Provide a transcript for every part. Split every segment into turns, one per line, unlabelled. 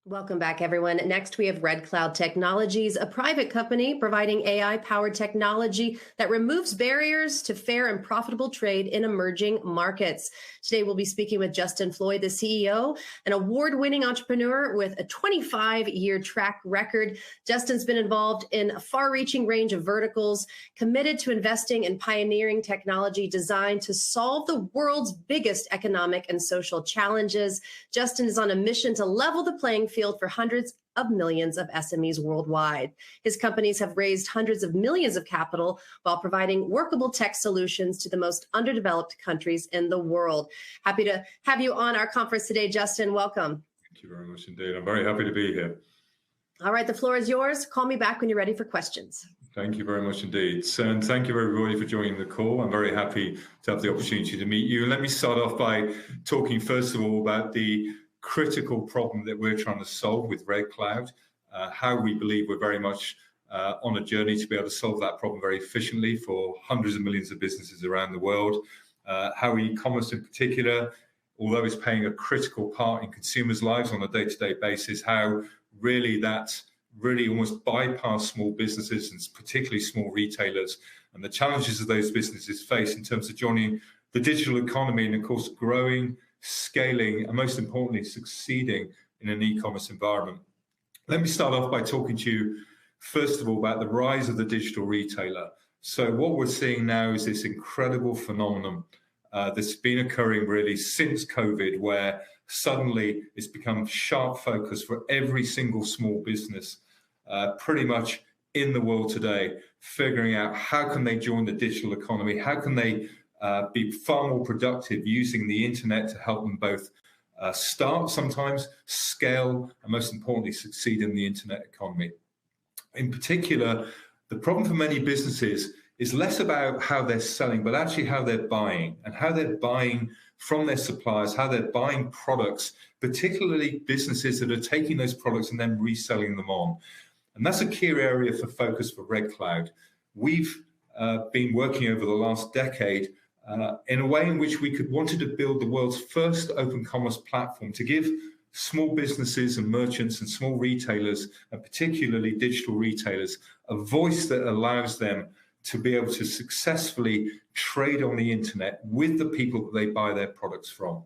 Welcome back, everyone. Next, we have RedCloud Technologies, a private company providing AI-powered technology that removes barriers to fair and profitable trade in emerging markets. Today, we'll be speaking with Justin Floyd, the CEO, an award-winning entrepreneur with a 25-year track record. Justin's been involved in a far-reaching range of verticals, committed to investing in pioneering technology designed to solve the world's biggest economic and social challenges. Justin is on a mission to level the playing field for hundreds of millions of SMEs worldwide. His companies have raised hundreds of millions of capital while providing workable tech solutions to the most underdeveloped countries in the world. Happy to have you on our conference today, Justin. Welcome.
Thank you very much indeed. I'm very happy to be here.
All right, the floor is yours. Call me back when you're ready for questions.
Thank you very much indeed. And thank you everybody for joining the call. I'm very happy to have the opportunity to meet you. Let me start off by talking first of all about the critical problem that we're trying to solve with RedCloud, how we believe we're very much on a journey to be able to solve that problem very efficiently for hundreds of millions of businesses around the world, how e-commerce in particular, although it's playing a critical part in consumers' lives on a day-to-day basis, how really that's really almost bypass small businesses and particularly small retailers and the challenges that those businesses face in terms of joining the digital economy and of course growing, scaling, and most importantly, succeeding in an e-commerce environment. Let me start off by talking to you, first of all, about the rise of the digital retailer. So what we're seeing now is this incredible phenomenon that's been occurring really since COVID, where suddenly it's become sharp focus for every single small business pretty much in the world today, figuring out how can they join the digital economy, how can they be far more productive using the internet to help them both start, sometimes scale, and most importantly, succeed in the internet economy. In particular, the problem for many businesses is less about how they're selling, but actually how they're buying and how they're buying from their suppliers, how they're buying products, particularly businesses that are taking those products and then reselling them on. And that's a key area for focus for RedCloud. We've been working over the last decade in a way in which we wanted to build the world's first open commerce platform to give small businesses and merchants and small retailers, and particularly digital retailers, a voice that allows them to be able to successfully trade on the internet with the people that they buy their products from.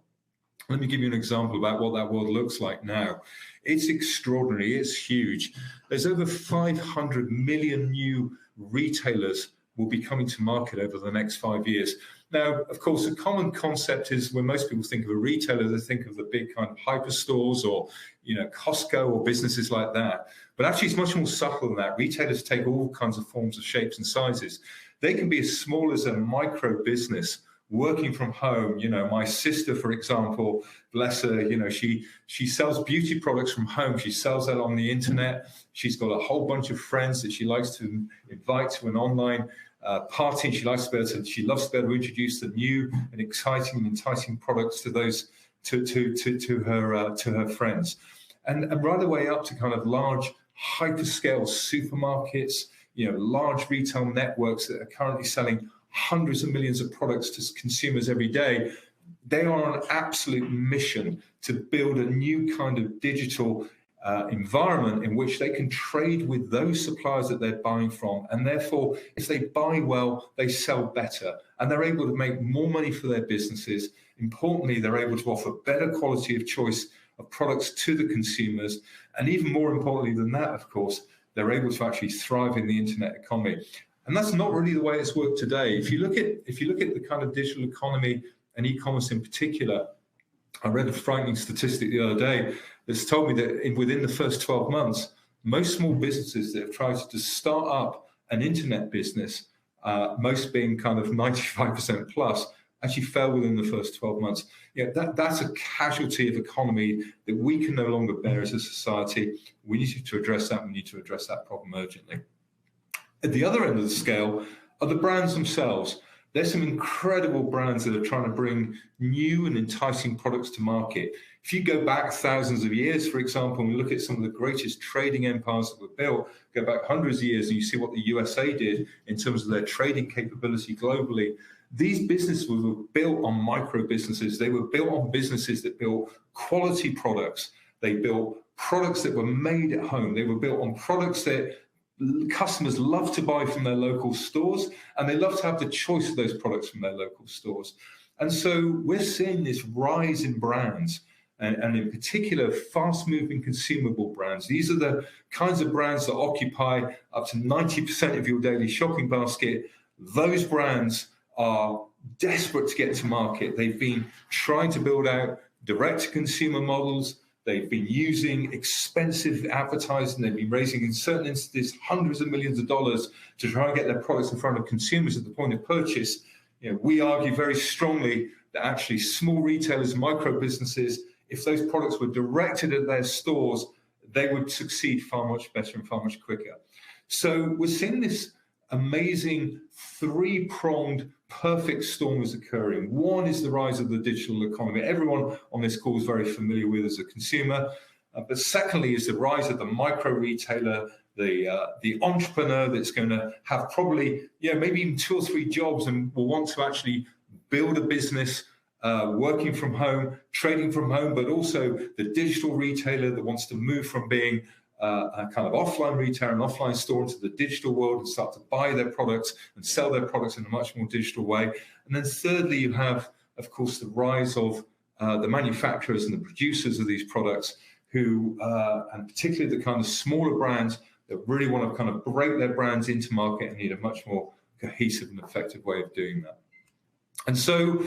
Let me give you an example about what that world looks like now. It's extraordinary, it's huge. There's over 500 million new retailers will be coming to market over the next 5 years. Now, of course, a common concept is when most people think of a retailer, they think of the big kind of hyperstores or, Costco or businesses like that. But actually, it's much more subtle than that. Retailers take all kinds of forms of shapes and sizes. They can be as small as a micro business working from home. My sister, for example, bless her, she sells beauty products from home. She sells that on the internet. She's got a whole bunch of friends that she likes to invite to an online party. She loves to be able to introduce the new and exciting and enticing products to those to her friends, and right the way up to kind of large hyperscale supermarkets, large retail networks that are currently selling hundreds of millions of products to consumers every day. They are on an absolute mission to build a new kind of digital environment in which they can trade with those suppliers that they're buying from. And therefore, if they buy well, they sell better. And they're able to make more money for their businesses. Importantly, they're able to offer better quality of choice of products to the consumers. And even more importantly than that, of course, they're able to actually thrive in the internet economy. And that's not really the way it's worked today. If you look at the kind of digital economy and e-commerce in particular, I read a frightening statistic the other day that's told me that within the first 12 months, most small businesses that have tried to start up an internet business, most being kind of 95% plus, actually fell within the first 12 months. That's a casualty of economy that we can no longer bear as a society. We need to address that. We need to address that problem urgently. At the other end of the scale are the brands themselves. There's some incredible brands that are trying to bring new and enticing products to market. If you go back thousands of years, for example, and look at some of the greatest trading empires that were built, go back hundreds of years, and you see what the USA did in terms of their trading capability globally. These businesses were built on micro businesses. They were built on businesses that built quality products. They built products that were made at home. They were built on products that customers love to buy from their local stores, and they love to have the choice of those products from their local stores. And so we're seeing this rise in brands, and in particular, fast-moving consumable brands. These are the kinds of brands that occupy up to 90% of your daily shopping basket. Those brands are desperate to get to market. They've been trying to build out direct-to-consumer models. They've been using expensive advertising. They've been raising, in certain instances, hundreds of millions of dollars to try and get their products in front of consumers at the point of purchase. We argue very strongly that actually small retailers, micro businesses, if those products were directed at their stores, they would succeed far much better and far much quicker. So we're seeing this amazing three-pronged perfect storm is occurring. One is the rise of the digital economy. Everyone on this call is very familiar with as a consumer. But secondly is the rise of the micro retailer, the entrepreneur that's going to have probably, maybe even 2 or 3 jobs and will want to actually build a business working from home, trading from home, but also the digital retailer that wants to move from being a kind of offline retailer, an offline store into the digital world and start to buy their products and sell their products in a much more digital way. And then thirdly, you have, of course, the rise of the manufacturers and the producers of these products who, and particularly the kind of smaller brands that really want to kind of break their brands into market and need a much more cohesive and effective way of doing that. And so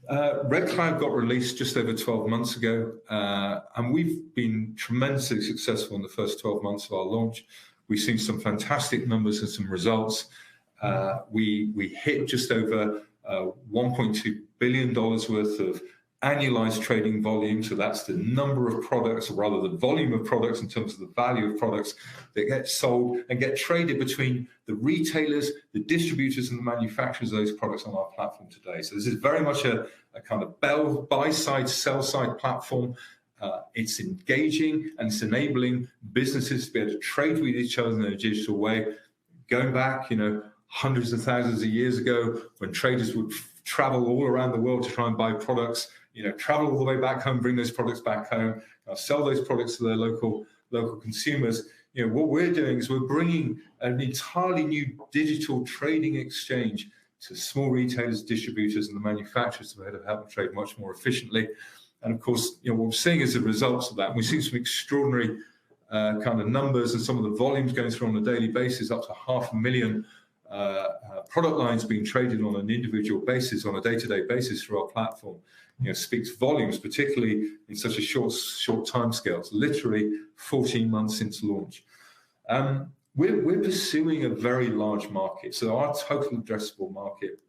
RedCloud got released just over 12 months ago, and we've been tremendously successful in the first 12 months of our launch. We've seen some fantastic numbers and some results. We hit just over $1.2 billion worth of annualized trading volume. So that's the number of products, or rather the volume of products in terms of the value of products that get sold and get traded between the retailers, the distributors, and the manufacturers of those products on our platform today. So this is very much a kind of buy-side, sell-side platform. It's engaging and it's enabling businesses to be able to trade with each other in a digital way. Going back, hundreds of thousands of years ago, when traders would travel all around the world to try and buy products, travel all the way back home, bring those products back home, sell those products to their local consumers. What we're doing is we're bringing an entirely new digital trading exchange to small retailers, distributors, and the manufacturers to be able to help them trade much more efficiently. And of course, what we're seeing as a result of that, and we've seen some extraordinary kind of numbers and some of the volumes going through on a daily basis, up to 500,000 product lines being traded on an individual basis, on a day-to-day basis through our platform, speaks volumes, particularly in such a short time scale. It's literally 14 months since launch. We're pursuing a very large market. So our total addressable market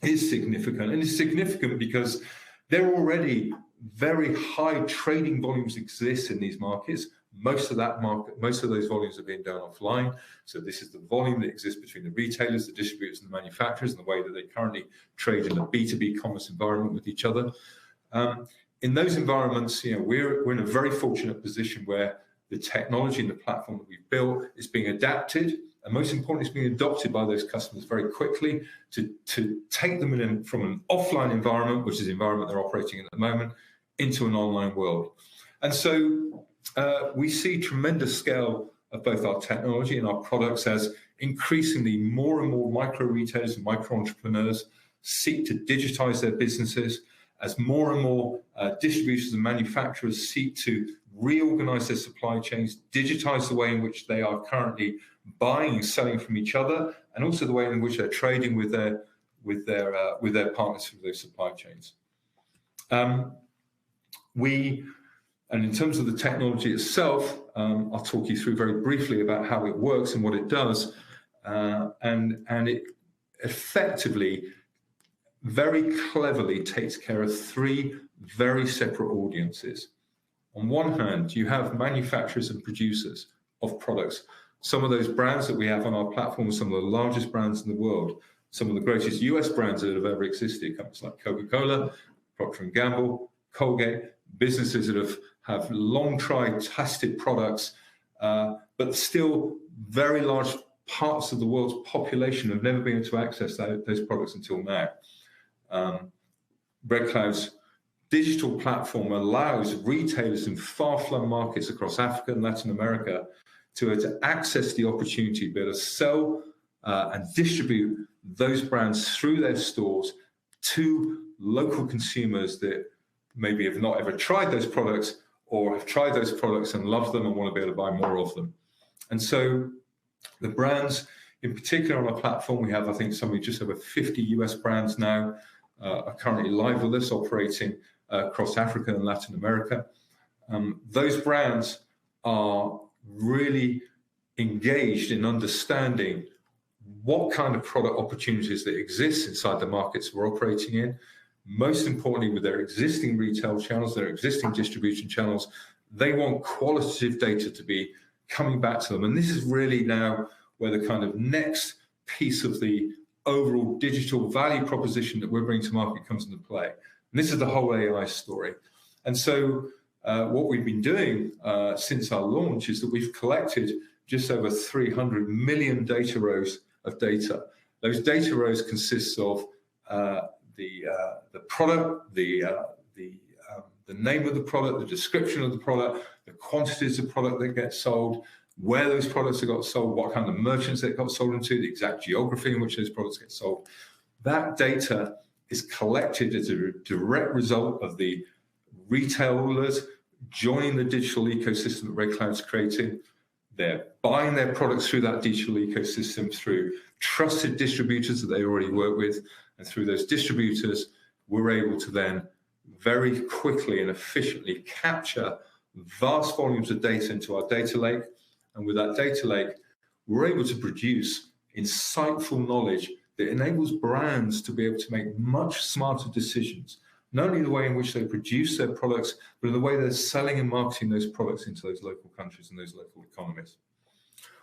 is significant. And it's significant because there are already very high trading volumes exist in these markets. Most of those volumes are being done offline. So this is the volume that exists between the retailers, the distributors, and the manufacturers, and the way that they currently trade in a B2B commerce environment with each other. In those environments, we're in a very fortunate position where the technology and the platform that we've built is being adapted, and most importantly, it's being adopted by those customers very quickly to take them from an offline environment, which is the environment they're operating in at the moment, into an online world. And so we see tremendous scale of both our technology and our products as increasingly more and more micro retailers and micro entrepreneurs seek to digitize their businesses, as more and more distributors and manufacturers seek to reorganize their supply chains, digitize the way in which they are currently buying and selling from each other, and also the way in which they're trading with their partners through those supply chains. And in terms of the technology itself, I'll talk you through very briefly about how it works and what it does. And it effectively, very cleverly takes care of 3 very separate audiences. On one hand, you have manufacturers and producers of products. Some of those brands that we have on our platform are some of the largest brands in the world, some of the greatest US brands that have ever existed, companies like Coca-Cola, Procter & Gamble, Colgate, businesses that have long tried, tested products, but still very large parts of the world's population have never been able to access those products until now. RedCloud's digital platform allows retailers in far-flung markets across Africa and Latin America to access the opportunity to be able to sell and distribute those brands through their stores to local consumers that maybe have not ever tried those products, or have tried those products and love them and want to be able to buy more of them. And so the brands, in particular on our platform, we have, I think, just over 50 US brands now are currently live with us, operating across Africa and Latin America. Those brands are really engaged in understanding what kind of product opportunities that exist inside the markets we're operating in. Most importantly, with their existing retail channels, their existing distribution channels, they want qualitative data to be coming back to them. And this is really now where the kind of next piece of the overall digital value proposition that we're bringing to market comes into play. And this is the whole AI story. And so what we've been doing since our launch is that we've collected just over 300 million data rows of data. Those data rows consist of the product, the name of the product, the description of the product, the quantities of product that get sold, where those products have got sold, what kind of merchants they got sold into, the exact geography in which those products get sold. That data is collected as a direct result of the retailers joining the digital ecosystem that RedCloud's creating. They're buying their products through that digital ecosystem through trusted distributors that they already work with. And through those distributors, we're able to then very quickly and efficiently capture vast volumes of data into our data lake. And with that data lake, we're able to produce insightful knowledge that enables brands to be able to make much smarter decisions, not only the way in which they produce their products, but in the way they're selling and marketing those products into those local countries and those local economies.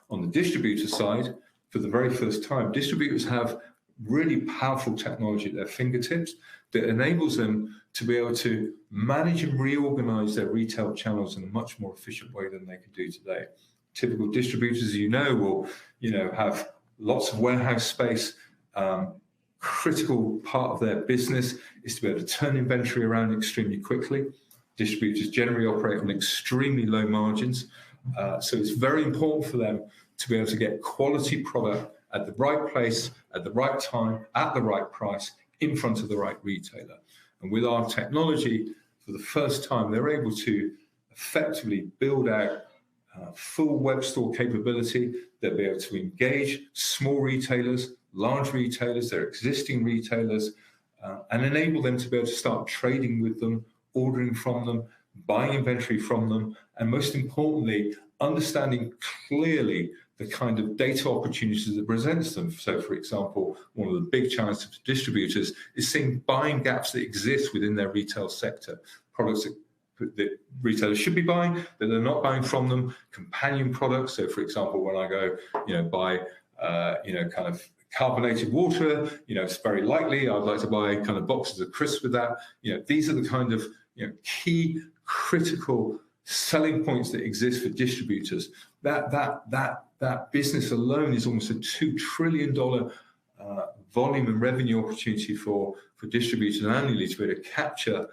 On the distributor side, for the very first time, distributors have really powerful technology at their fingertips that enables them to be able to manage and reorganize their retail channels in a much more efficient way than they can do today. Typical distributors, as you know, will have lots of warehouse space. Critical part of their business is to be able to turn inventory around extremely quickly. Distributors generally operate on extremely low margins. So it's very important for them to be able to get quality product at the right place, at the right time, at the right price, in front of the right retailer. And with our technology, for the first time, they're able to effectively build out full web store capability. They'll be able to engage small retailers, large retailers, their existing retailers, and enable them to be able to start trading with them, ordering from them, buying inventory from them, and most importantly, understanding clearly the kind of data opportunities that presents them. So, for example, one of the big challenges to distributors is seeing buying gaps that exist within their retail sector, products that retailers should be buying, that they're not buying from them, companion products. So, for example, when I go, buy, kind of carbonated water, it's very likely I'd like to buy kind of boxes of crisps with that. These are the kind of key critical selling points that exist for distributors. That business alone is almost a $2 trillion volume and revenue opportunity for distributors annually to be able to capture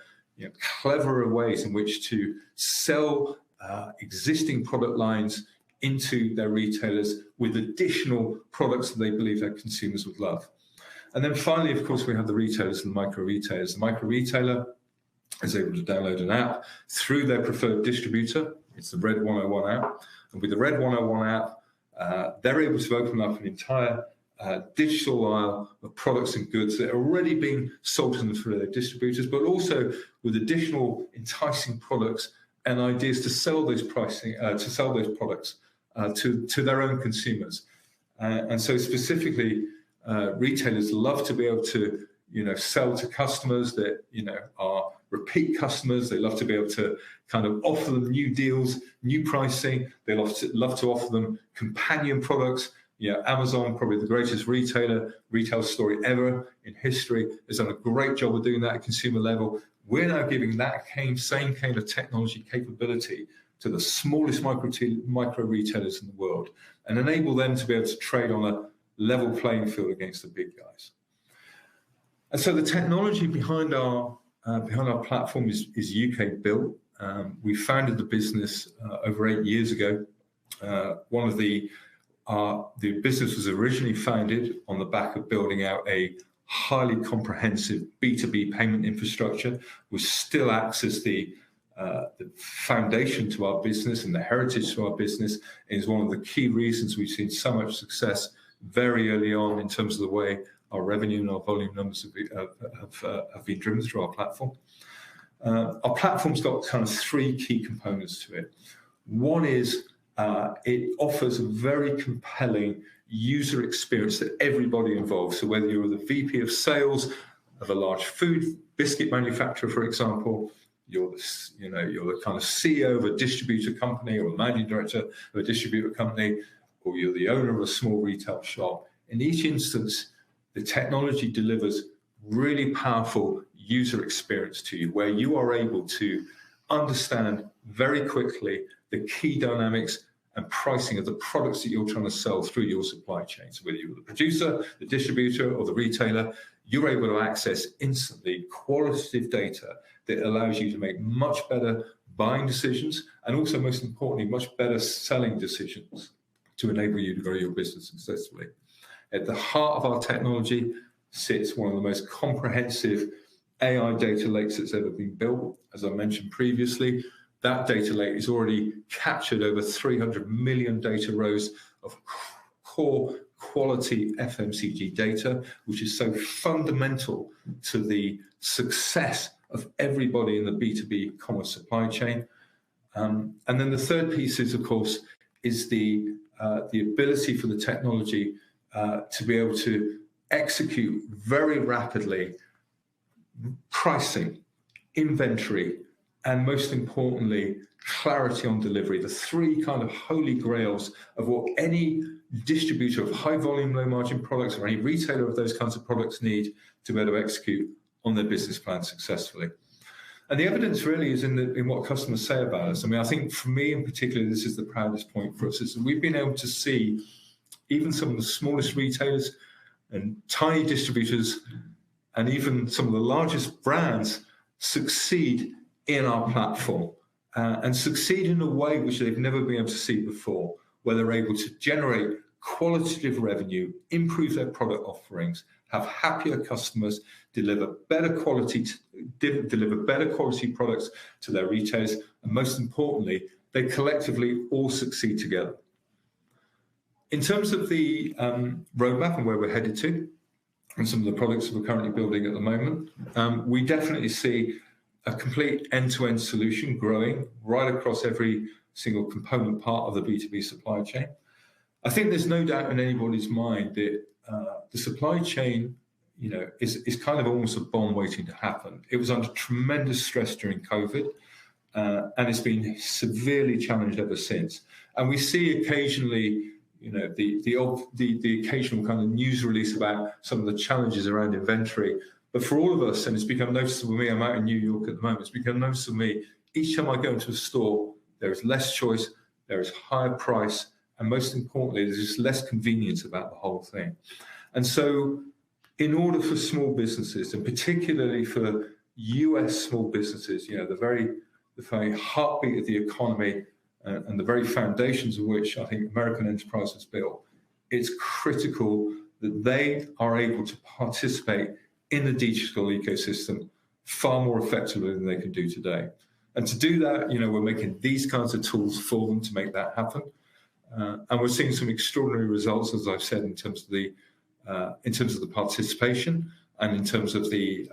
cleverer ways in which to sell existing product lines into their retailers with additional products that they believe their consumers would love. And then finally, of course, we have the retailers and the micro retailers. The micro retailer is able to download an app through their preferred distributor. It's the Red 101 app. And with the Red 101 app, they're able to open up an entire digital aisle of products and goods that are already being sold to them through their distributors, but also with additional enticing products and ideas to sell those products to their own consumers. And so specifically, retailers love to be able to sell to customers that are repeat customers. They love to be able to kind of offer them new deals, new pricing. They love to offer them companion products. Amazon, probably the greatest retail story ever in history, has done a great job of doing that at consumer level. We're now giving that same kind of technology capability to the smallest micro retailers in the world and enable them to be able to trade on a level playing field against the big guys. And so the technology behind our behind our platform is UK built. We founded the business over 8 years ago. The business was originally founded on the back of building out a highly comprehensive B2B payment infrastructure. We still access the foundation to our business and the heritage to our business is one of the key reasons we've seen so much success very early on in terms of the way our revenue and our volume numbers have been driven through our platform. Our platform's got kind of 3 key components to it. One is it offers a very compelling user experience to everybody involved. So whether you're the VP of sales of a large food biscuit manufacturer, for example, you're the kind of CEO of a distributor company or a managing director of a distributor company, or you're the owner of a small retail shop. In each instance, the technology delivers really powerful user experience to you, where you are able to understand very quickly the key dynamics and pricing of the products that you're trying to sell through your supply chain. So whether you're the producer, the distributor, or the retailer, you're able to access instantly qualitative data that allows you to make much better buying decisions and also, most importantly, much better selling decisions to enable you to grow your business successfully. At the heart of our technology sits one of the most comprehensive AI data lakes that's ever been built. As I mentioned previously, that data lake has already captured over 300 million data rows of core quality FMCG data, which is so fundamental to the success of everybody in the B2B commerce supply chain. And then the third piece is, of course, is the ability for the technology to be able to execute very rapidly pricing, inventory, and most importantly, clarity on delivery, the 3 kind of holy grails of what any distributor of high volume, low margin products or any retailer of those kinds of products need to be able to execute on their business plan successfully. And the evidence really is in what customers say about us. I mean, I think for me in particular, this is the proudest point for us, is that we've been able to see even some of the smallest retailers and tiny distributors and even some of the largest brands succeed in our platform and succeed in a way which they've never been able to see before, where they're able to generate qualitative revenue, improve their product offerings, have happier customers, deliver better quality products to their retailers, and most importantly, they collectively all succeed together. In terms of the roadmap and where we're headed to, and some of the products that we're currently building at the moment, we definitely see a complete end-to-end solution growing right across every single component part of the B2B supply chain. I think there's no doubt in anybody's mind that the supply chain, is kind of almost a bomb waiting to happen. It was under tremendous stress during COVID, and it's been severely challenged ever since. And we see occasionally, the occasional kind of news release about some of the challenges around inventory. But for all of us, and it's become noticeable to me, I'm out in New York at the moment, it's become noticeable to me, each time I go into a store, there is less choice, there is higher price, and most importantly, there's just less convenience about the whole thing. And so in order for small businesses, and particularly for US small businesses, the very heartbeat of the economy and the very foundations of which I think American enterprise has built, it's critical that they are able to participate in the digital ecosystem far more effectively than they can do today. And to do that, we're making these kinds of tools for them to make that happen. And we're seeing some extraordinary results, as I've said, in terms of the participation and in terms of the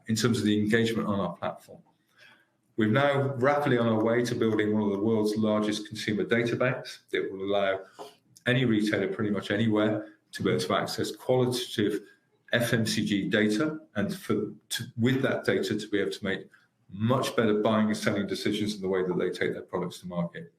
engagement on our platform. We're now rapidly on our way to building one of the world's largest consumer data banks that will allow any retailer pretty much anywhere to be able to access qualitative FMCG data, and with that data to be able to make much better buying and selling decisions in the way that they take their products to market.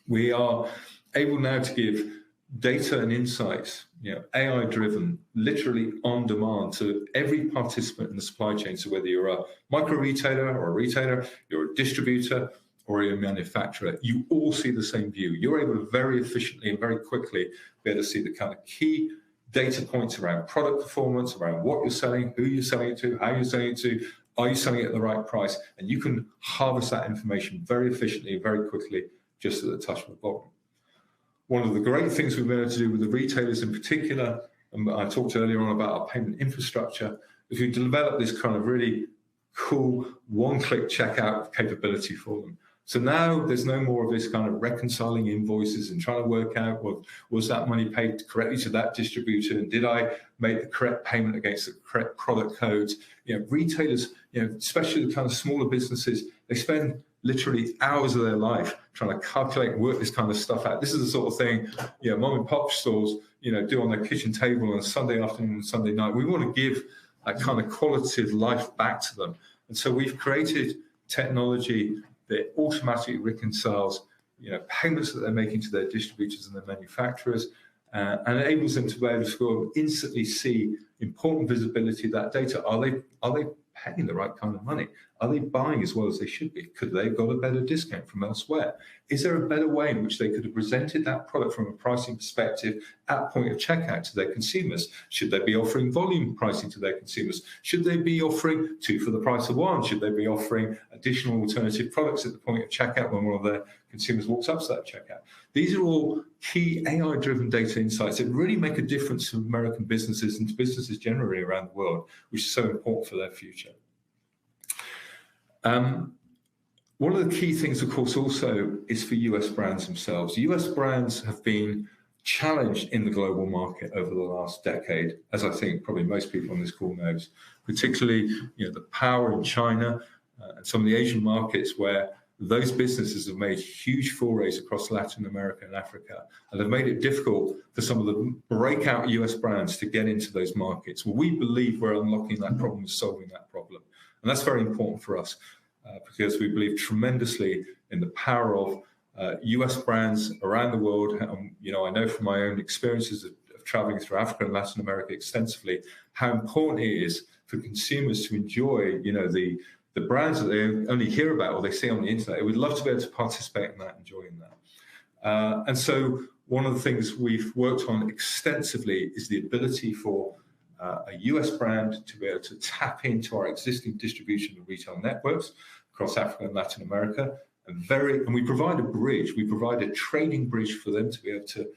We are able now to give data and insights, AI-driven, literally on demand to every participant in the supply chain. So whether you're a micro retailer or a retailer, you're a distributor or you're a manufacturer, you all see the same view. You're able to very efficiently and very quickly be able to see the kind of key data points around product performance, around what you're selling, who you're selling it to, how you're selling it to, Are you selling it at the right price? And you can harvest that information very efficiently, very quickly, just at the touch of a button. One of the great things we've been able to do with the retailers in particular, and I talked earlier on about our payment infrastructure, is we developed this kind of really cool one-click checkout capability for them. So now there's no more of this kind of reconciling invoices and trying to work out, well, was that money paid correctly to that distributor, and did I make the correct payment against the correct product codes? Retailers, especially the kind of smaller businesses, they spend literally hours of their life trying to calculate and work this kind of stuff out. This is the sort of thing, mom and pop stores, do on their kitchen table on a Sunday afternoon and Sunday night. We want to give that kind of qualitative life back to them. And so we've created technology that automatically reconciles, payments that they're making to their distributors and their manufacturers, and enables them to be able to go and instantly see important visibility of that data. Are they paying the right kind of money? Are they buying as well as they should be? Could they have got a better discount from elsewhere? Is there a better way in which they could have presented that product from a pricing perspective at point of checkout to their consumers? Should they be offering volume pricing to their consumers? Should they be offering 2 for the price of 1? Should they be offering additional alternative products at the point of checkout when one of their consumers walks up to that checkout? These are all key AI-driven data insights that really make a difference to American businesses and to businesses generally around the world, which is so important for their future. One of the key things, of course, also is for US brands themselves. US brands have been challenged in the global market over the last decade, as I think probably most people on this call knows, particularly the power in China and some of the Asian markets where those businesses have made huge forays across Latin America and Africa, and have made it difficult for some of the breakout US brands to get into those markets. Well, we believe we're unlocking that problem and solving that problem. And that's very important for us because we believe tremendously in the power of US brands around the world. I know from my own experiences of traveling through Africa and Latin America extensively, how important it is for consumers to enjoy, the brands that they only hear about or they see on the internet. They would love to be able to participate in that, enjoying that. And so one of the things we've worked on extensively is the ability for a US brand to be able to tap into our existing distribution and retail networks across Africa and Latin America. And we provide a bridge, we provide a trading bridge for them to be able to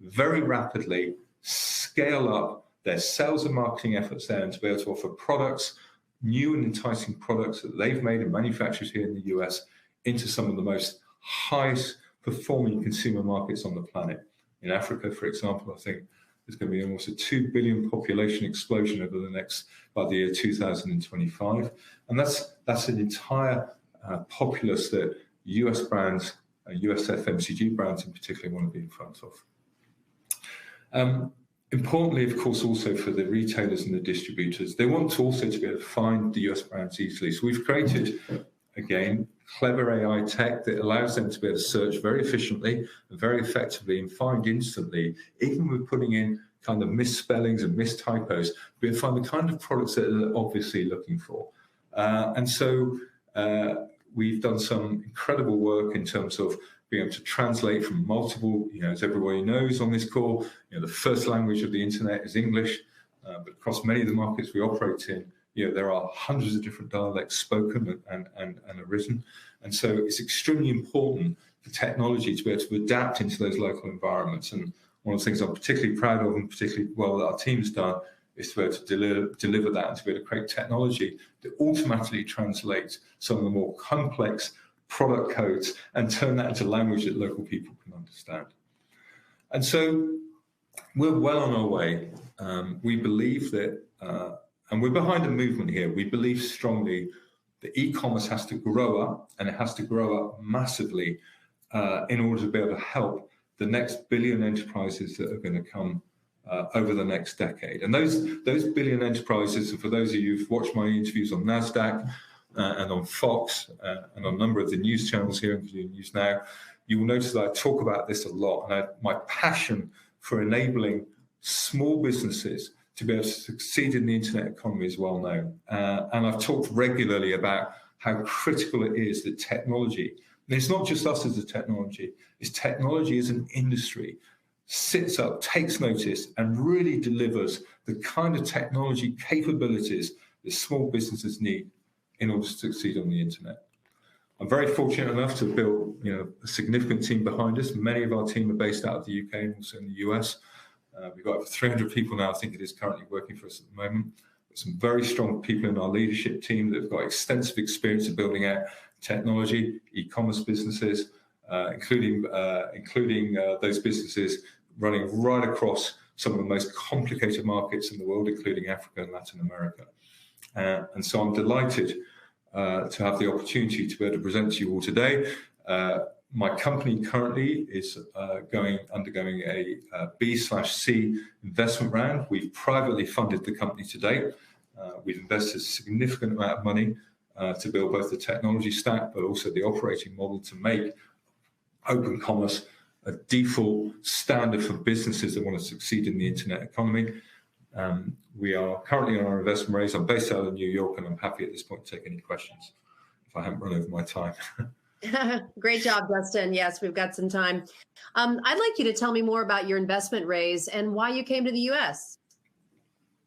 very rapidly scale up their sales and marketing efforts there and to be able to offer products, new and enticing products that they've made and manufactured here in the US into some of the most highest performing consumer markets on the planet. In Africa, for example, I think there's going to be almost a 2 billion population explosion by the year 2025. And that's an entire populace that US brands, US FMCG brands in particular, want to be in front of. Importantly, of course, also for the retailers and the distributors, they want to also to be able to find the US brands easily. So we've created, again, clever AI tech that allows them to be able to search very efficiently and very effectively and find instantly, even with putting in kind of misspellings and mistypos, be able to find the kind of products that they're obviously looking for. And so we've done some incredible work in terms of being able to translate from multiple, as everybody knows on this call, the first language of the internet is English, but across many of the markets we operate in, there are hundreds of different dialects spoken and arisen. And so it's extremely important for technology to be able to adapt into those local environments. And one of the things I'm particularly proud of and particularly well that our team's done is to be able to deliver that and to be able to create technology that automatically translates some of the more complex product codes and turn that into language that local people can understand. And so we're well on our way. We believe that, and we're behind a movement here. We believe strongly that e-commerce has to grow up, and it has to grow up massively in order to be able to help the next billion enterprises that are going to come over the next decade. And those billion enterprises, and for those of you who've watched my interviews on NASDAQ and on Fox and on a number of the news channels here, including News Now, you will notice that I talk about this a lot. And my passion for enabling small businesses to be able to succeed in the internet economy is well known. And I've talked regularly about how critical it is that technology, and it's not just us as a technology, it's technology as an industry, sits up, takes notice, and really delivers the kind of technology capabilities that small businesses need in order to succeed on the internet. I'm very fortunate enough to build, a significant team behind us. Many of our team are based out of the UK and also in the US. We've got over 300 people now, I think it is, currently working for us at the moment. Some very strong people in our leadership team that have got extensive experience of building out technology, e-commerce businesses, including those businesses running right across some of the most complicated markets in the world, including Africa and Latin America. And so I'm delighted to have the opportunity to be able to present to you all today. My company currently is undergoing a B/C investment round. We've privately funded the company to date. We've invested a significant amount of money to build both the technology stack, but also the operating model to make open commerce a default standard for businesses that want to succeed in the internet economy. We are currently on our investment raise. I'm based out of New York, and I'm happy at this point to take any questions if I haven't run over my time.
Great job, Dustin. Yes, we've got some time. I'd like you to tell me more about your investment raise and why you came to the U.S.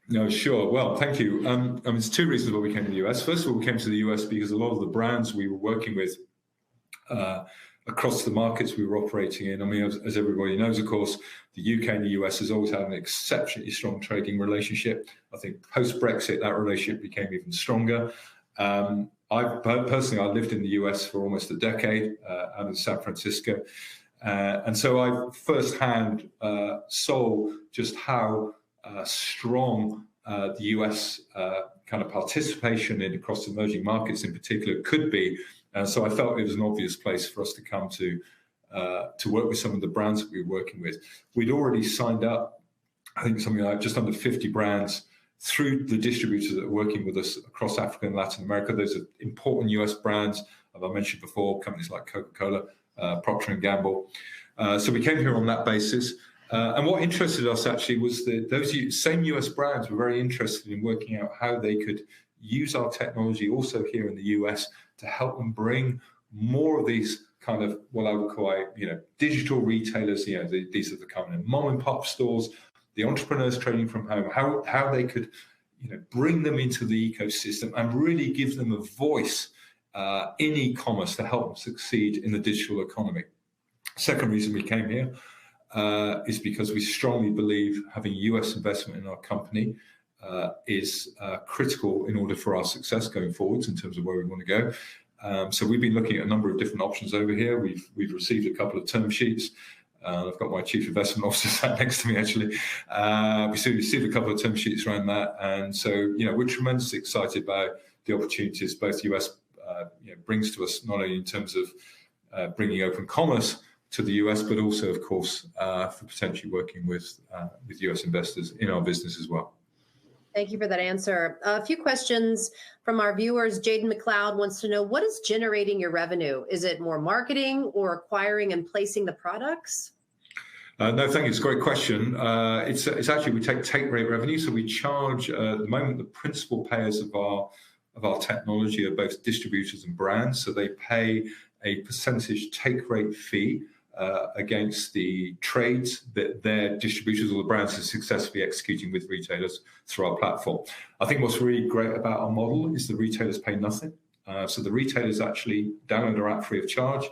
No, sure. Well, thank you. There's two reasons why we came to the US. First of all, we came to the US because a lot of the brands we were working with across the markets we were operating in, as everybody knows, of course, the UK and the US has always had an exceptionally strong trading relationship. I think post-Brexit, that relationship became even stronger. I lived in the US for almost a decade out in San Francisco. And so I firsthand saw just how strong the US kind of participation in across emerging markets in particular could be. So I felt it was an obvious place for us to come to work with some of the brands that we were working with. We'd already signed up, I think, something like just under 50 brands through the distributors that are working with us across Africa and Latin America. Those are important US brands, as I mentioned before, companies like Coca-Cola, Procter & Gamble. So we came here on that basis. And what interested us actually was that those same US brands were very interested in working out how they could use our technology also here in the US to help them bring more of these kind of what I would call, digital retailers. These are the kind of mom and pop stores, the entrepreneurs trading from home, how they could, bring them into the ecosystem and really give them a voice in e-commerce to help them succeed in the digital economy. Second reason we came here is because we strongly believe having US investment in our company is critical in order for our success going forwards in terms of where we want to go. So we've been looking at a number of different options over here. We've received a couple of term sheets. I've got my chief investment officer sat next to me, actually. We received a couple of term sheets around that. And so, we're tremendously excited by the opportunities both US brings to us, not only in terms of bringing open commerce to the US, but also, of course, for potentially working with US investors in our business as well.
Thank you for that answer. A few questions from our viewers. Jaden McLeod wants to know, what is generating your revenue? Is it more marketing or acquiring and placing the products?
No, thank you. It's a great question. It's actually, we take rate revenue. So we charge, at the moment, the principal payers of our technology are both distributors and brands. So they pay a percentage take rate fee against the trades that their distributors or the brands are successfully executing with retailers through our platform. I think what's really great about our model is the retailers pay nothing. So the retailers actually download our app free of charge.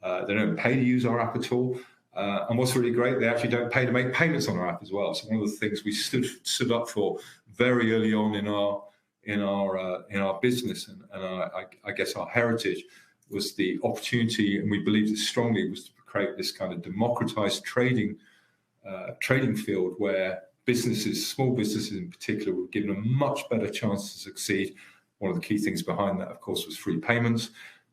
They don't pay to use our app at all. And what's really great, they actually don't pay to make payments on our app as well. So one of the things we stood up for very early on in our business and I guess our heritage was the opportunity, and we believed it strongly, was to create this kind of democratized trading field where businesses, small businesses in particular, were given a much better chance to succeed. One of the key things behind that, of course, was free payments.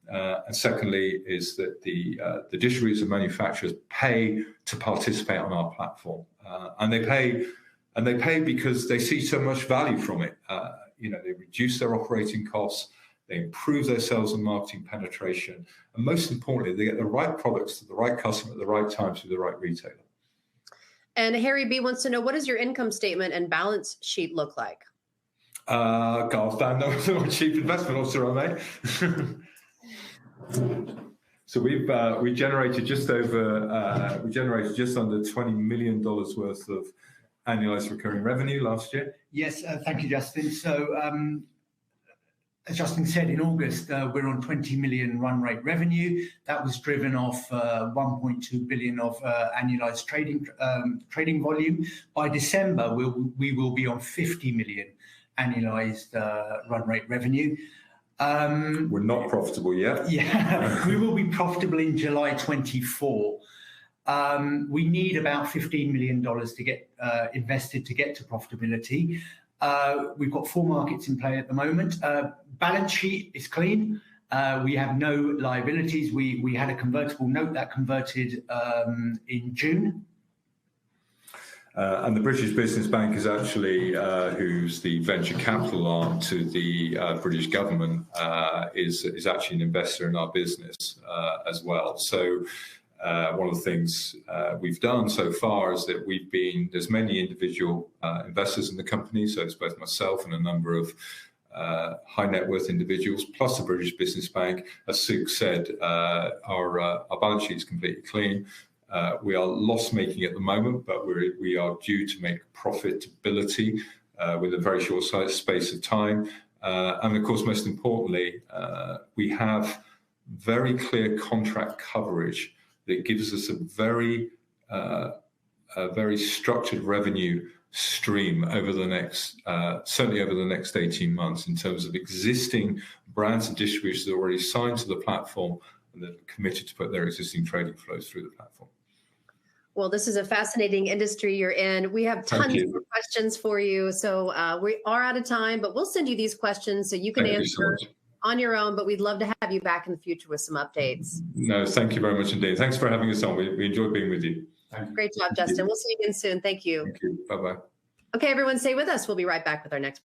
And secondly, is that the distributors and manufacturers pay to participate on our platform, and they pay because they see so much value from it. They reduce their operating costs, they improve their sales and marketing penetration, and most importantly, they get the right products to the right customer at the right time through the right retailer.
And Harry B wants to know, what does your income statement and balance sheet look like?
Garth Van, my chief investment officer, I may. So we generated just under $20 million worth of annualized recurring revenue last year.
Yes, thank you, Justin. So as Justin said, in August, we're on 20 million run rate revenue. That was driven off 1.2 billion of annualized trading volume. By December, we will be on 50 million annualized run rate revenue.
We're not profitable yet.
Yeah, we will be profitable in July 24. We need about $15 million to get invested to get to profitability. We've got 4 markets in play at the moment. Balance sheet is clean. We have no liabilities. We had a convertible note that converted in June.
And the British Business Bank is actually, who's the venture capital arm to the British government, is actually an investor in our business as well. So one of the things we've done so far is that there's many individual investors in the company. So it's both myself and a number of high net worth individuals, plus the British Business Bank. As Suk said, our balance sheet is completely clean. We are loss making at the moment, but we are due to make profitability with a very short space of time. And of course, most importantly, we have very clear contract coverage that gives us a very structured revenue stream over the next, certainly over the next 18 months, in terms of existing brands and distributors that are already signed to the platform and that are committed to put their existing trading flows through the platform.
Well, this is a fascinating industry you're in. We have tons of questions for you. So we are out of time, but we'll send you these questions so you can answer on your own. But we'd love to have you back in the future with some updates.
No, thank you very much indeed. Thanks for having us on. We enjoyed being with you.
Great job, Justin. We'll see you again soon. Thank you.
Thank you. Bye-bye.
Okay, everyone, stay with us. We'll be right back with our next